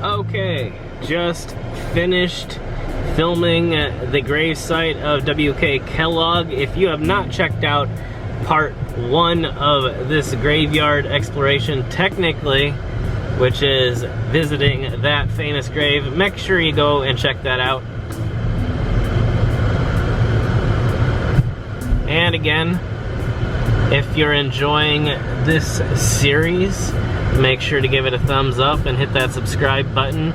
Okay, just finished filming the gravesite of W.K. Kellogg. If you have not checked out part 1 of this graveyard exploration, technically, which is visiting that famous grave, make sure you go and check that out. And again, if you're enjoying this series, make sure to give it a thumbs up and hit that subscribe button,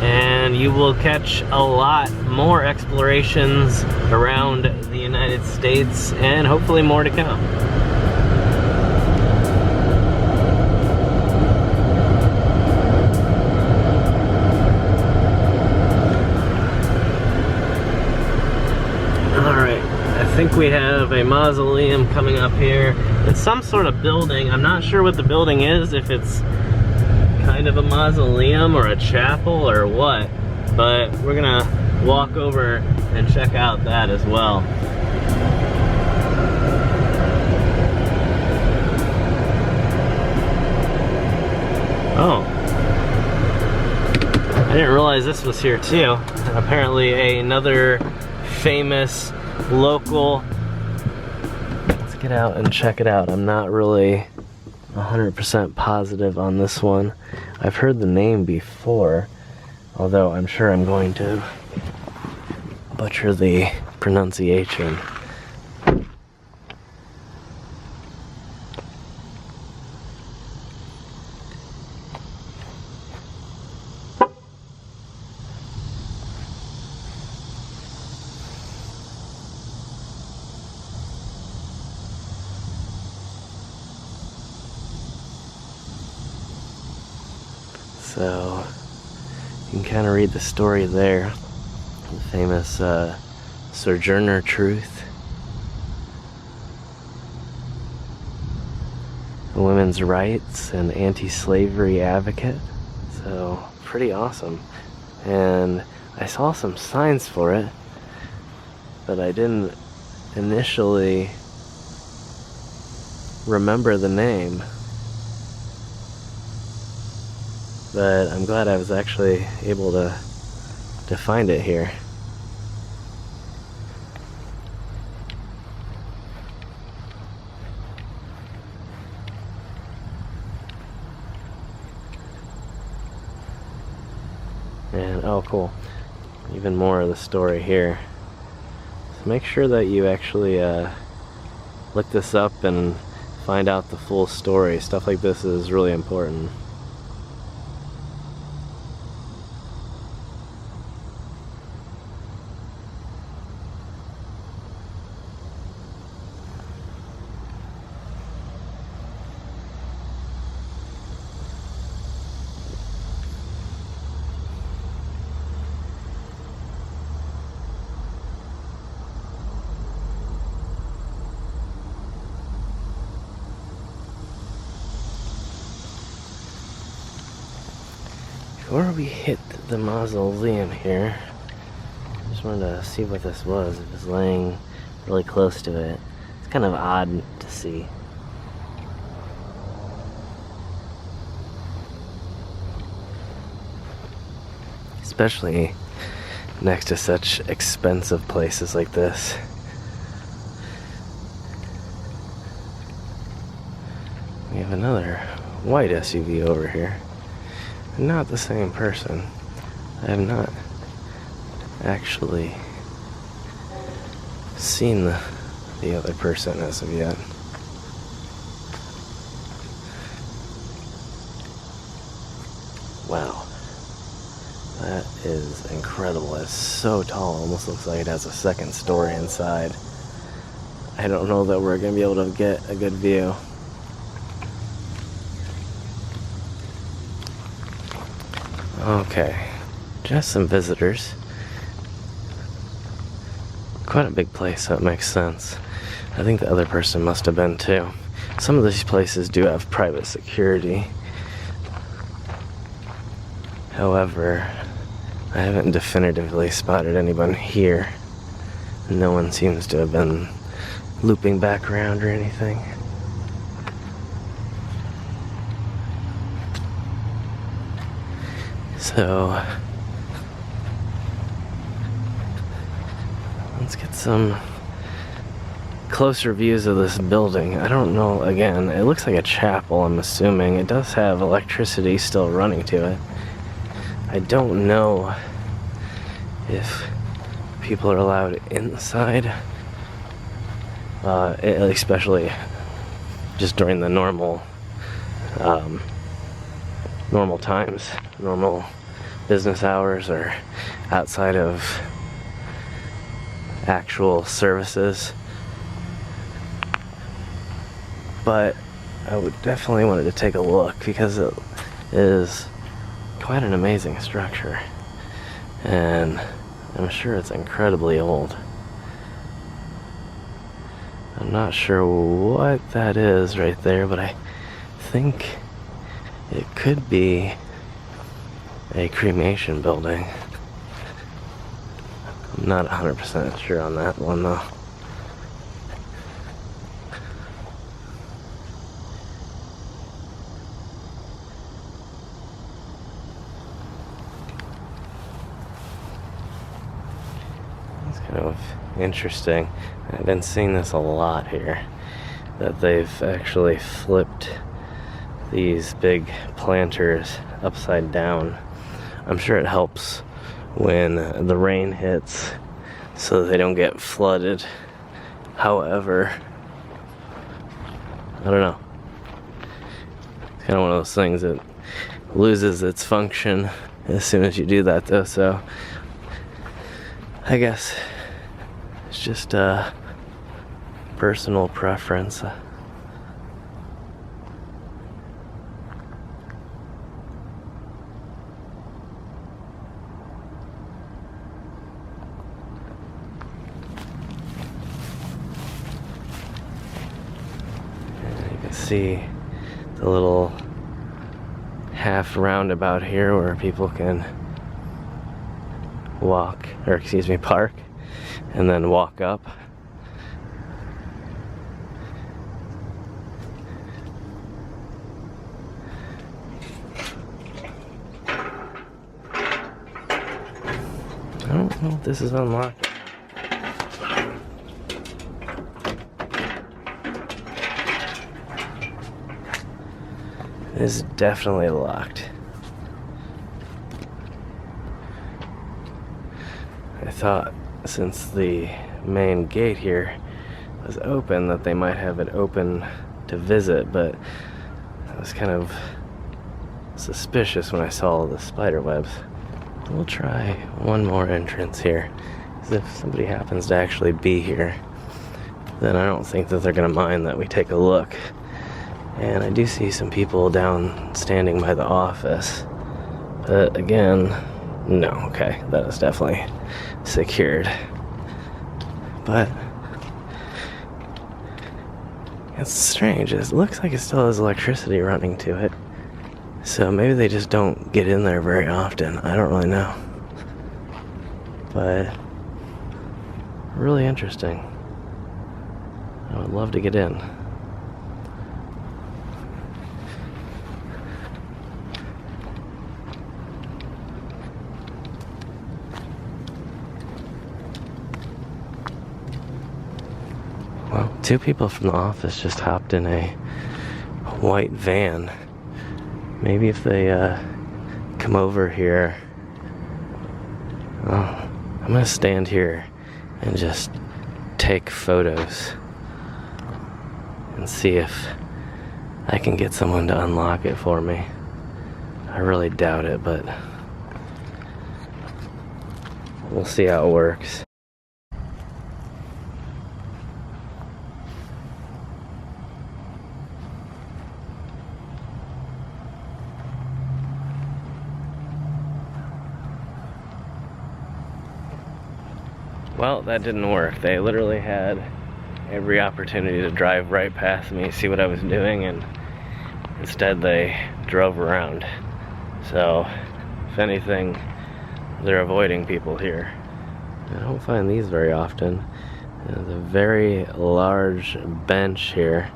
and you will catch a lot more explorations around the United States and hopefully more to come. Alright, I think we have a mausoleum coming up here. It's some sort of building. I'm not sure what the building is, if it's kind of a mausoleum or a chapel or what, but we're gonna walk over and check out that as well. Oh, I didn't realize this was here too. Apparently another famous local. Let's get out and check it out. I'm not really 100% positive on this one. I've heard the name before, although I'm sure I'm going to butcher the pronunciation. So you can kind of read the story there, the famous Sojourner truth, a women's rights and anti-slavery advocate. So pretty awesome. And I saw some signs for it, but I didn't initially remember the name. But I'm glad I was actually able to find it here. And oh cool, even more of the story here. So make sure that you actually look this up and find out the full story. Stuff like this is really important. Before we hit the mausoleum here, just wanted to see what this was. It was laying really close to it. It's kind of odd to see. Especially next to such expensive places like this. We have another white SUV over here. Not the same person. I have not actually seen the other person as of yet. Wow. That is incredible. It's so tall, almost looks like it has a second story inside. I don't know that we're going to be able to get a good view. Okay, just some visitors. Quite a big place, so it makes sense. I think the other person must have been too. Some of these places do have private security. However, I haven't definitively spotted anyone here. No one seems to have been looping back around or anything. So let's get some closer views of this building. I don't know, again, it looks like a chapel, I'm assuming. It does have electricity still running to it. I don't know if people are allowed inside, especially just during the normal times, normal business hours, or outside of actual services. But I would definitely wanted to take a look because it is quite an amazing structure, and I'm sure it's incredibly old. I'm not sure what that is right there, but I think it could be a cremation building. I'm not 100% sure on that one though. It's kind of interesting. I've been seeing this a lot here, that they've actually flipped these big planters upside down. I'm sure it helps when the rain hits so they don't get flooded. However, I don't know. It's kind of one of those things that loses its function as soon as you do that though, so I guess it's just a personal preference. See the little half roundabout here where people can walk, or excuse me, park and then walk up. I don't know if this is unlocked. It is definitely locked. I thought since the main gate here was open that they might have it open to visit, but I was kind of suspicious when I saw the spider webs. We'll try one more entrance here, because if somebody happens to actually be here, then I don't think that they're gonna mind that we take a look. And I do see some people down standing by the office, but again, no. Okay, that is definitely secured, but it's strange. It looks like it still has electricity running to it, so maybe they just don't get in there very often. I don't really know, but really interesting. I would love to get in. Well, two people from the office just hopped in a white van. Maybe if they come over here. Oh, I'm gonna stand here and just take photos and see if I can get someone to unlock it for me. I really doubt it, but we'll see how it works. Well, that didn't work. They literally had every opportunity to drive right past me, see what I was doing, and instead they drove around. So, if anything, they're avoiding people here. I don't find these very often. There's a very large bench here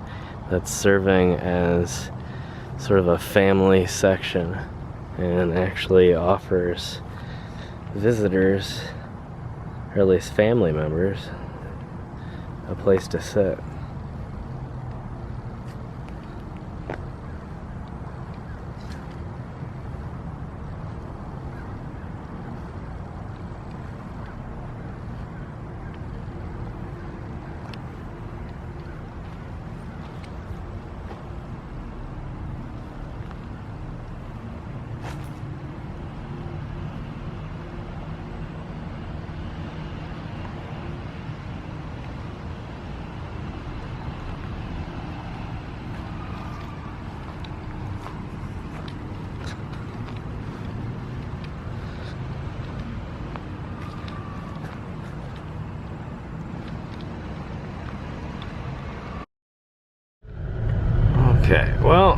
that's serving as sort of a family section. and actually offers visitors, or at least family members, a place to sit. Okay, well,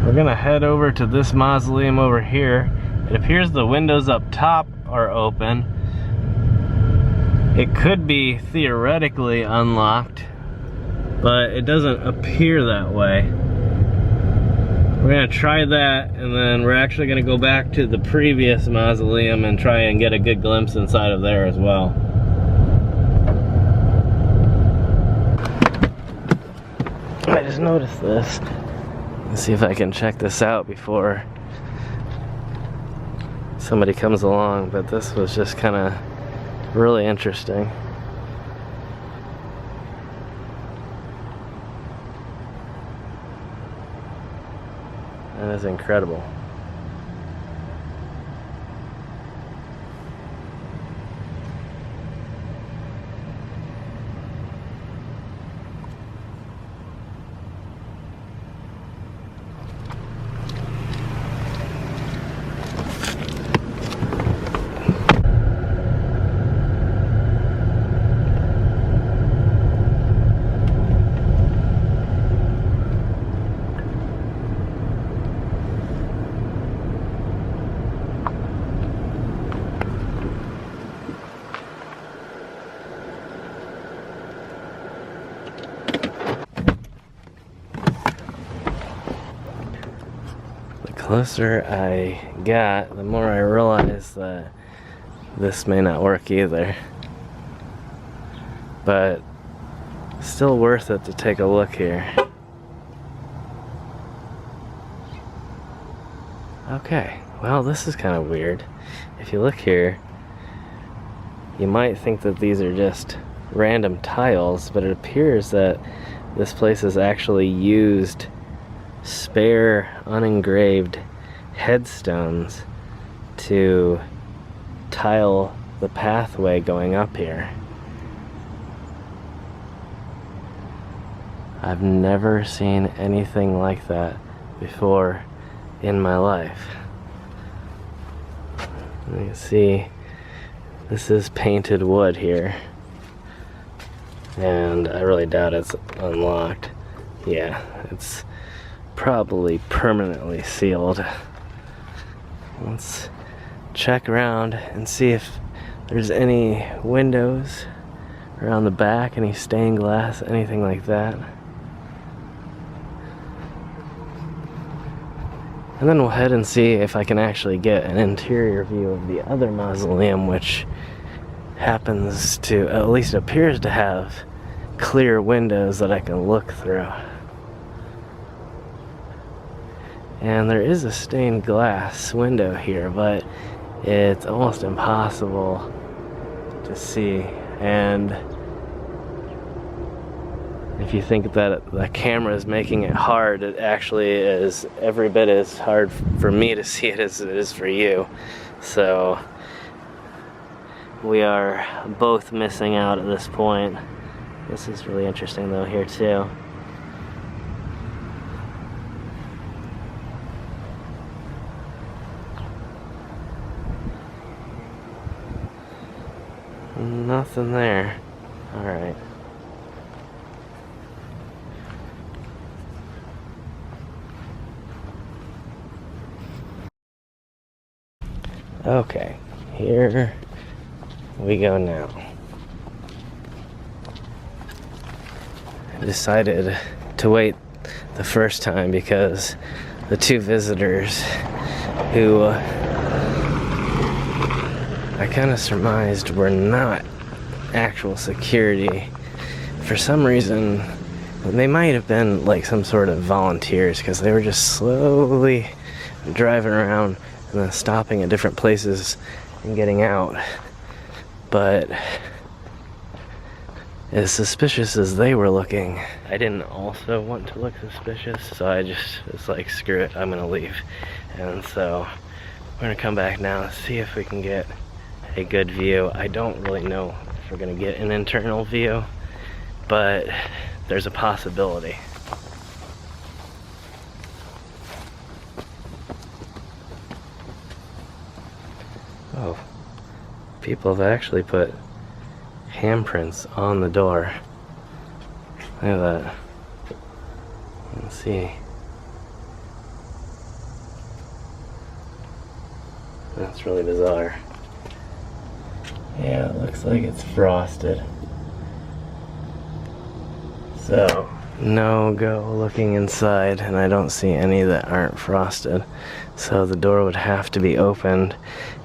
we're gonna head over to this mausoleum over here. It appears the windows up top are open. It could be theoretically unlocked, but it doesn't appear that way. We're gonna try that, and then we're actually gonna go back to the previous mausoleum and try and get a good glimpse inside of there as well. I just noticed this. Let's see if I can check this out before somebody comes along, but this was just kind of really interesting. That is incredible. The closer I got, the more I realized that this may not work either. But still worth it to take a look here. Okay, well, this is kind of weird. If you look here, you might think that these are just random tiles, but it appears that this place has actually used spare unengraved headstones to tile the pathway going up here. I've never seen anything like that before in my life. You can see this is painted wood here, and I really doubt it's unlocked. Yeah, it's probably permanently sealed. Let's check around and see if there's any windows around the back, any stained glass, anything like that. And then we'll head and see if I can actually get an interior view of the other mausoleum, which happens to, at least appears to have, clear windows that I can look through. And there is a stained glass window here, but it's almost impossible to see. And if you think that the camera is making it hard, it actually is every bit as hard for me to see it as it is for you. So we are both missing out at this point. This is really interesting though here too. Nothing there. Alright. Okay, here we go now. I decided to wait the first time, because the two visitors who I kind of surmised were not actual security. For some reason, they might have been like some sort of volunteers, because they were just slowly driving around and then stopping at different places and getting out. But as suspicious as they were looking, I didn't also want to look suspicious, so I just was like, screw it, I'm gonna leave. And so we're gonna come back now and see if we can get a good view. I don't really know if we're gonna get an internal view, but there's a possibility. Oh, people have actually put handprints on the door. Look at that. Let's see. That's really bizarre. Yeah, it looks like it's frosted. So, no go looking inside, and I don't see any that aren't frosted. So the door would have to be opened,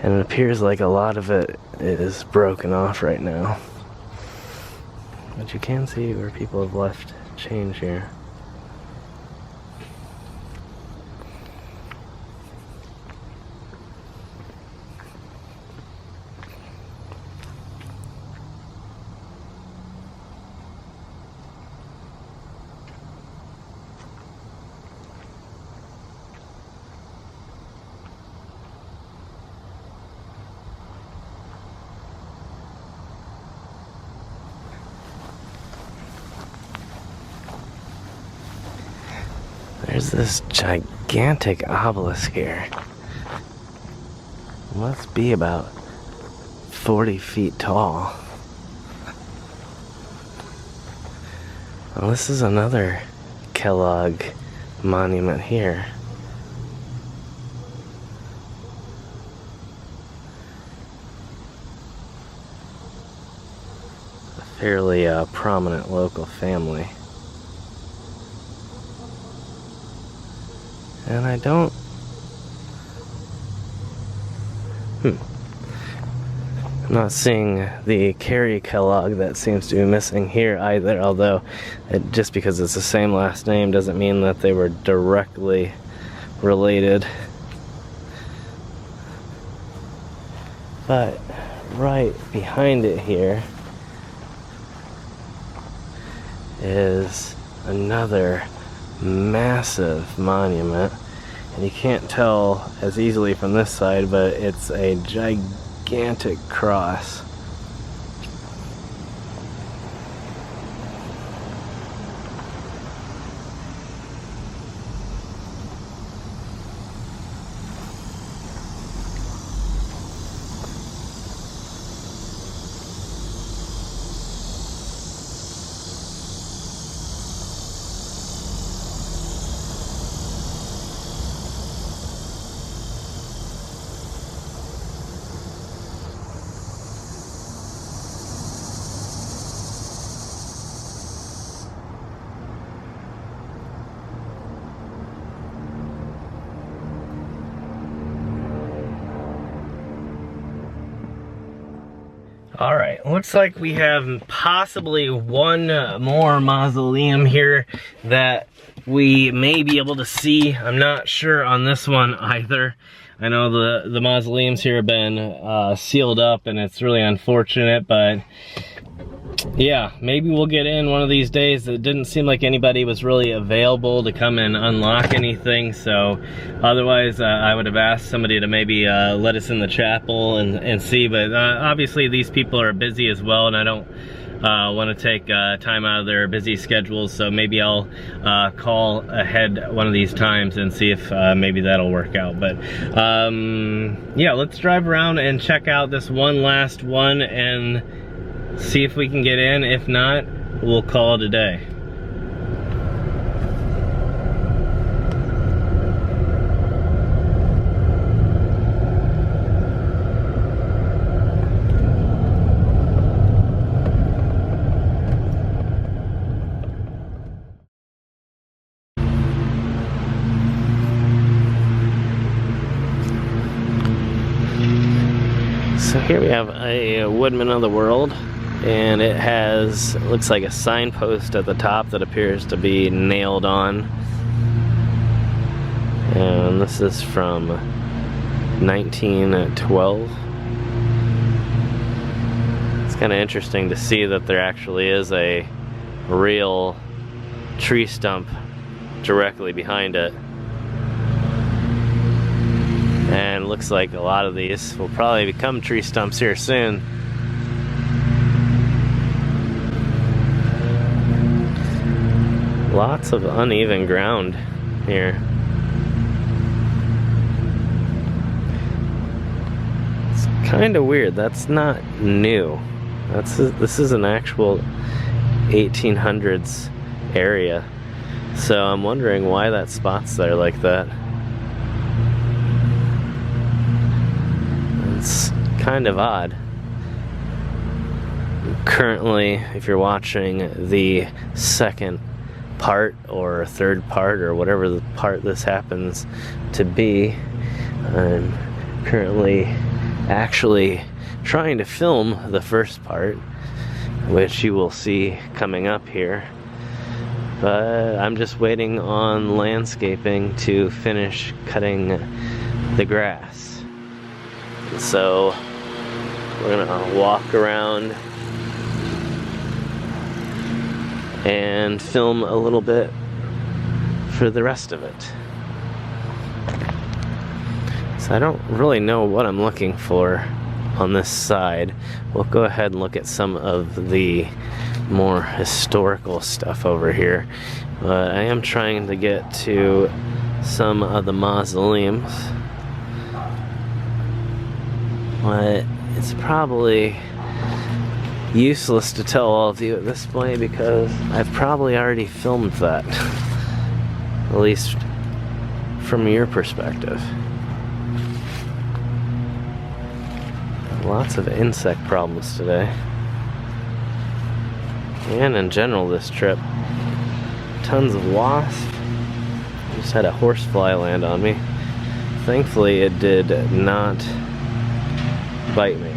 and it appears like a lot of it is broken off right now. But you can see where people have left change here. There's this gigantic obelisk here. It must be about 40 feet tall. Well, this is another Kellogg monument here. A fairly prominent local family. And I don't... I'm not seeing the Carrie Kellogg that seems to be missing here either, although just because it's the same last name doesn't mean that they were directly related. But right behind it here is another massive monument, and you can't tell as easily from this side, but it's a gigantic cross. Alright, looks like we have possibly one more mausoleum here that we may be able to see. I'm not sure on this one either. I know the mausoleums here have been sealed up, and it's really unfortunate, but yeah, maybe we'll get in one of these days. It didn't seem like anybody was really available to come and unlock anything, so otherwise I would have asked somebody to maybe let us in the chapel and see, but obviously these people are busy as well, and I don't want to take time out of their busy schedules, so maybe I'll call ahead one of these times and see if maybe that'll work out. But yeah, let's drive around and check out this one last one and see if we can get in. If not, we'll call it a day. Here we have a Woodman of the World, and it has, looks like a signpost at the top that appears to be nailed on. And this is from 1912. It's kind of interesting to see that there actually is a real tree stump directly behind it. And looks like a lot of these will probably become tree stumps here soon. Lots of uneven ground here. It's kind of weird. That's not new. This is an actual 1800s area. So I'm wondering why that spot's there like that. It's kind of odd. Currently, if you're watching the second part or third part or whatever the part this happens to be, I'm currently actually trying to film the first part, which you will see coming up here. But I'm just waiting on landscaping to finish cutting the grass. So we're gonna walk around and film a little bit for the rest of it. So I don't really know what I'm looking for on this side. We'll go ahead and look at some of the more historical stuff over here. But I am trying to get to some of the mausoleums. But it's probably useless to tell all of you at this point because I've probably already filmed that. At least from your perspective. Lots of insect problems today. And in general this trip. Tons of wasps. Just had a horsefly land on me. Thankfully it did not bite me.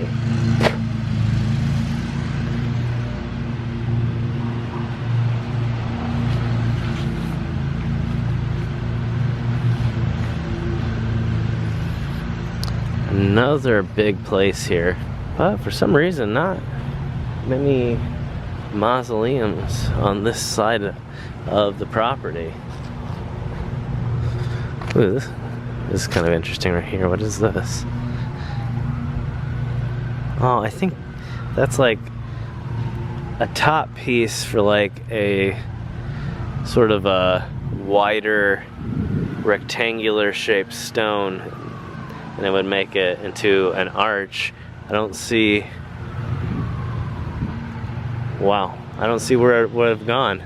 Another big place here, but for some reason not many mausoleums on this side of the property. Ooh, this is kind of interesting right here. What is this? Oh, I think that's like a top piece for like a sort of a wider rectangular shaped stone, and it would make it into an arch. I don't see, wow, I don't see where it would have gone.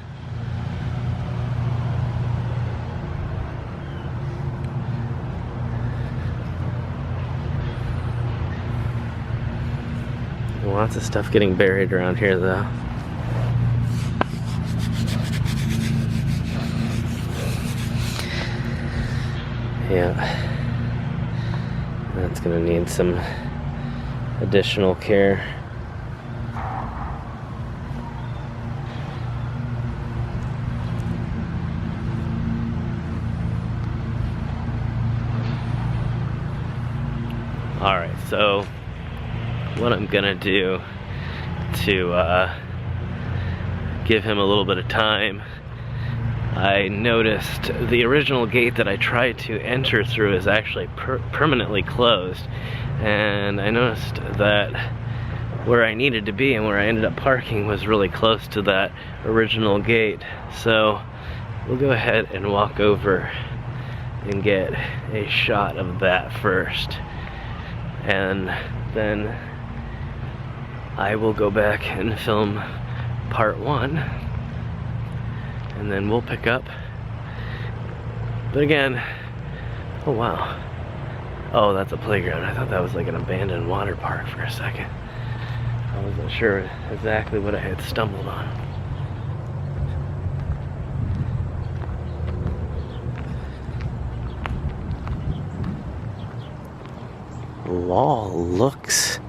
Lots of stuff getting buried around here though. Yeah, that's gonna need some additional care. All right, so what I'm gonna do to give him a little bit of time, I noticed the original gate that I tried to enter through is actually permanently closed, and I noticed that where I needed to be and where I ended up parking was really close to that original gate. So we'll go ahead and walk over and get a shot of that first, and then I will go back and film part 1, and then we'll pick up. But again, oh wow. Oh, that's a playground. I thought that was like an abandoned water park for a second. I wasn't sure exactly what I had stumbled on. The wall looks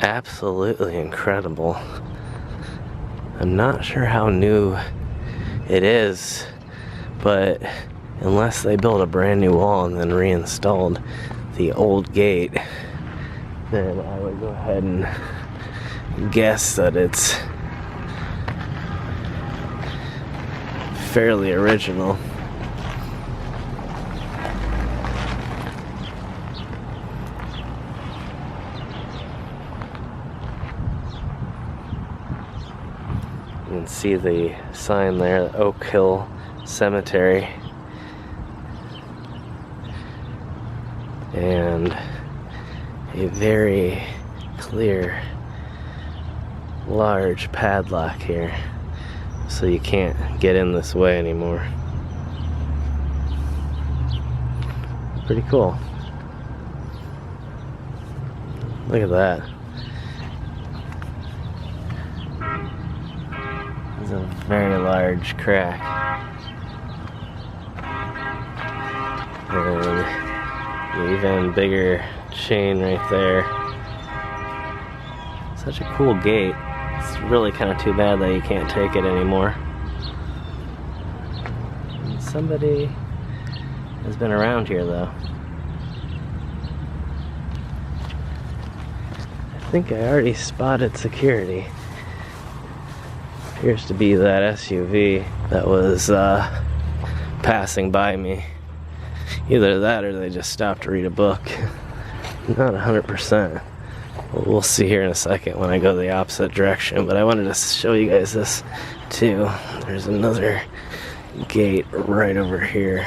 absolutely incredible. I'm not sure how new it is, but unless they built a brand new wall and then reinstalled the old gate, then I would go ahead and guess that it's fairly original. You can see the sign there, Oak Hill Cemetery. And a very clear, large padlock here, so you can't get in this way anymore. Pretty cool. Look at that. It's a very large crack. And an even bigger chain right there. Such a cool gate. It's really kind of too bad that you can't take it anymore. And somebody has been around here though. I think I already spotted security. Appears to be that SUV that was passing by me. Either that or they just stopped to read a book. Not 100%. We'll see here in a second when I go the opposite direction, but I wanted to show you guys this too. There's another gate right over here.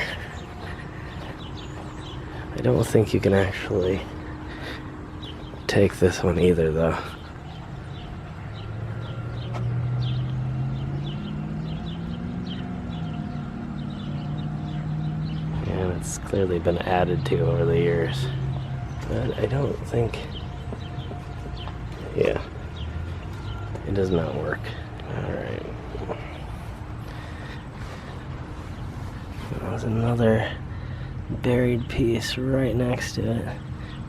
I don't think you can actually take this one either though. And it's clearly been added to over the years. But I don't think... Yeah, it does not work. Alright. There's another buried piece right next to it.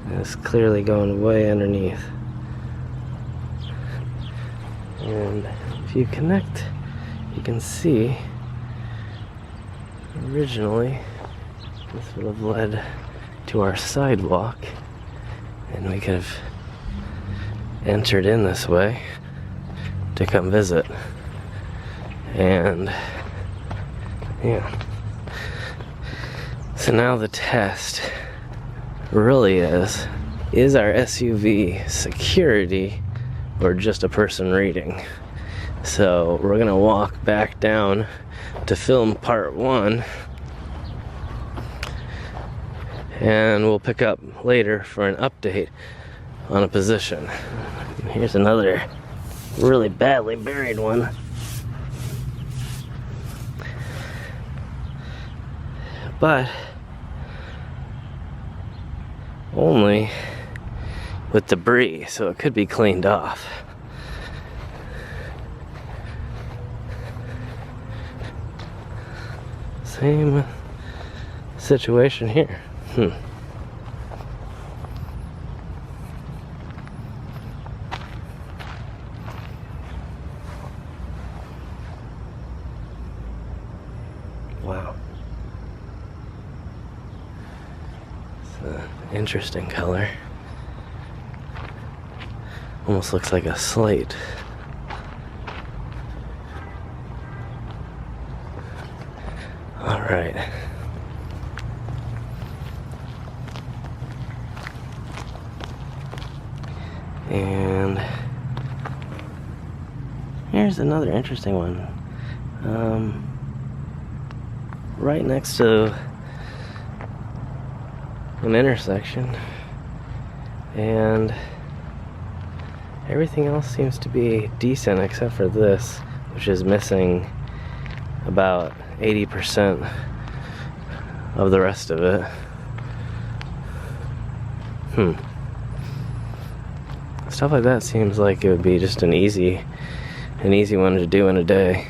And it's clearly going way underneath. And if you connect, you can see originally this would have led to our sidewalk, and we could have entered in this way to come visit. And yeah, so now the test really is our SUV security or just a person reading? So we're gonna walk back down to film part 1, and we'll pick up later for an update on a position. Here's another really badly buried one. But only with debris, so it could be cleaned off. Same situation here. Wow. It's an interesting color. Almost looks like a slate. All right. And here's another interesting one. Right next to an intersection, and everything else seems to be decent except for this, which is missing about 80% of the rest of it. Stuff like that seems like it would be just an easy one to do in a day.